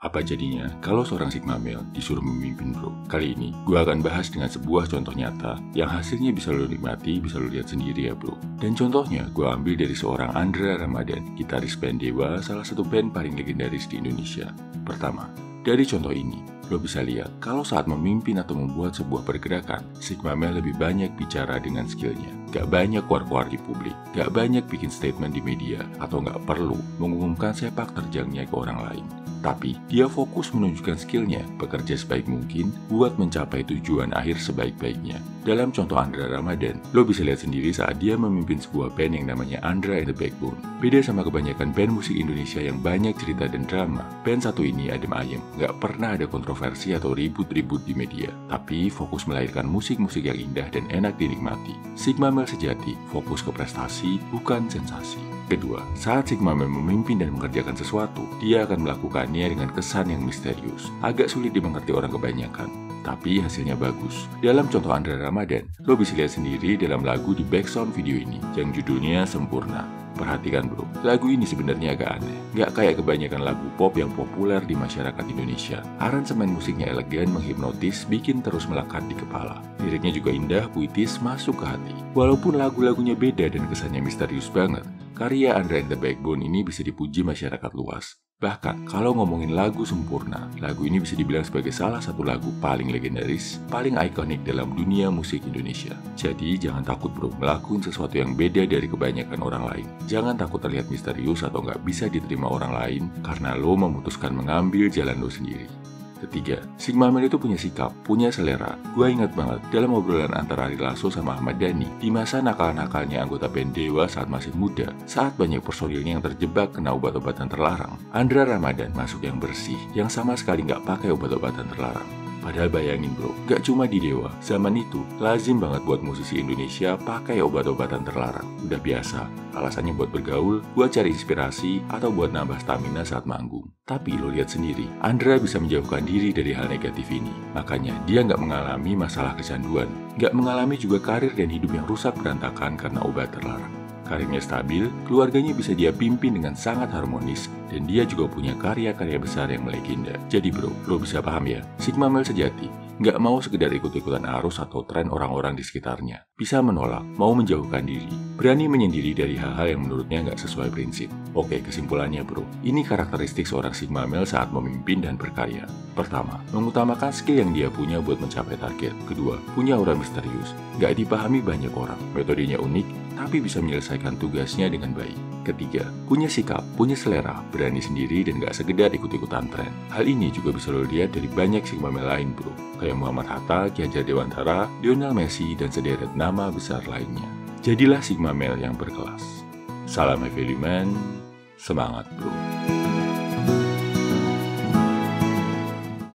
Apa jadinya kalau seorang Sigma male disuruh memimpin bro? Kali ini gue akan bahas dengan sebuah contoh nyata yang hasilnya bisa lo nikmati, bisa lo lihat sendiri ya bro. Dan contohnya gue ambil dari seorang Andra Ramadan, gitaris band Dewa, salah satu band paling legendaris di Indonesia. Pertama, dari contoh ini, lo bisa lihat kalau saat memimpin atau membuat sebuah pergerakan, Sigma male lebih banyak bicara dengan skillnya. Gak banyak keluar-keluar di publik, gak banyak bikin statement di media, atau gak perlu mengumumkan sepak terjangnya ke orang lain. Tapi, dia fokus menunjukkan skillnya, bekerja sebaik mungkin buat mencapai tujuan akhir sebaik-baiknya. Dalam contoh Andra Ramadan, lo bisa lihat sendiri saat dia memimpin sebuah band yang namanya Andra and the Backbone. Beda sama kebanyakan band musik Indonesia yang banyak cerita dan drama, band satu ini adem ayem, gak pernah ada kontroversi atau ribut-ribut di media, tapi fokus melahirkan musik-musik yang indah dan enak dinikmati. Sigma male sejati, fokus ke prestasi, bukan sensasi. Kedua, saat Sigma male memimpin dan mengerjakan sesuatu, dia akan melakukannya dengan kesan yang misterius. Agak sulit dimengerti orang kebanyakan, tapi hasilnya bagus. Dalam contoh Andra Ramadan, lo bisa lihat sendiri dalam lagu di background video ini, yang judulnya Sempurna. Perhatikan bro, lagu ini sebenarnya agak aneh. Gak kayak kebanyakan lagu pop yang populer di masyarakat Indonesia. Aransemen musiknya elegan, menghipnotis, bikin terus melekat di kepala. Liriknya juga indah, puitis, masuk ke hati. Walaupun lagu-lagunya beda dan kesannya misterius banget, karya Andra and the Backbone ini bisa dipuji masyarakat luas. Bahkan, kalau ngomongin lagu Sempurna, lagu ini bisa dibilang sebagai salah satu lagu paling legendaris, paling ikonik dalam dunia musik Indonesia. Jadi, jangan takut bro, ngelakuin sesuatu yang beda dari kebanyakan orang lain. Jangan takut terlihat misterius atau nggak bisa diterima orang lain, karena lo memutuskan mengambil jalan lo sendiri. Ketiga, Sigma male itu punya sikap, punya selera. Gua ingat banget dalam obrolan antara Ari Lasso sama Ahmad Dhani di masa nakal-nakalnya anggota band Dewa saat masih muda, saat banyak personilnya yang terjebak kena obat-obatan terlarang. Andra Ramadan masuk yang bersih, yang sama sekali nggak pakai obat-obatan terlarang. Padahal bayangin bro, gak cuma di Dewa, zaman itu lazim banget buat musisi Indonesia pakai obat-obatan terlarang. Udah biasa, alasannya buat bergaul, buat cari inspirasi, atau buat nambah stamina saat manggung. Tapi lo lihat sendiri, Andra bisa menjauhkan diri dari hal negatif ini. Makanya dia gak mengalami masalah kecanduan, gak mengalami juga karir dan hidup yang rusak berantakan karena obat terlarang. Karirnya stabil, keluarganya bisa dia pimpin dengan sangat harmonis, dan dia juga punya karya-karya besar yang melegenda. Jadi bro, lo bisa paham ya, Sigma male sejati nggak mau sekedar ikut-ikutan arus atau tren orang-orang di sekitarnya. Bisa menolak, mau menjauhkan diri, berani menyendiri dari hal-hal yang menurutnya nggak sesuai prinsip. Oke, kesimpulannya bro, ini karakteristik seorang Sigma male saat memimpin dan berkarya. Pertama, mengutamakan skill yang dia punya buat mencapai target. Kedua, punya aura misterius, nggak dipahami banyak orang, metodenya unik, tapi bisa menyelesaikan tugasnya dengan baik. Ketiga, punya sikap, punya selera, berani sendiri dan gak sekedar ikut-ikutan tren. Hal ini juga bisa lo lihat dari banyak Sigma male lain bro, kayak Muhammad Hatta, Ki Hajar Dewantara, Lionel Messi, dan sederet nama besar lainnya. Jadilah Sigma male yang berkelas. Salam Heavy Man, semangat bro.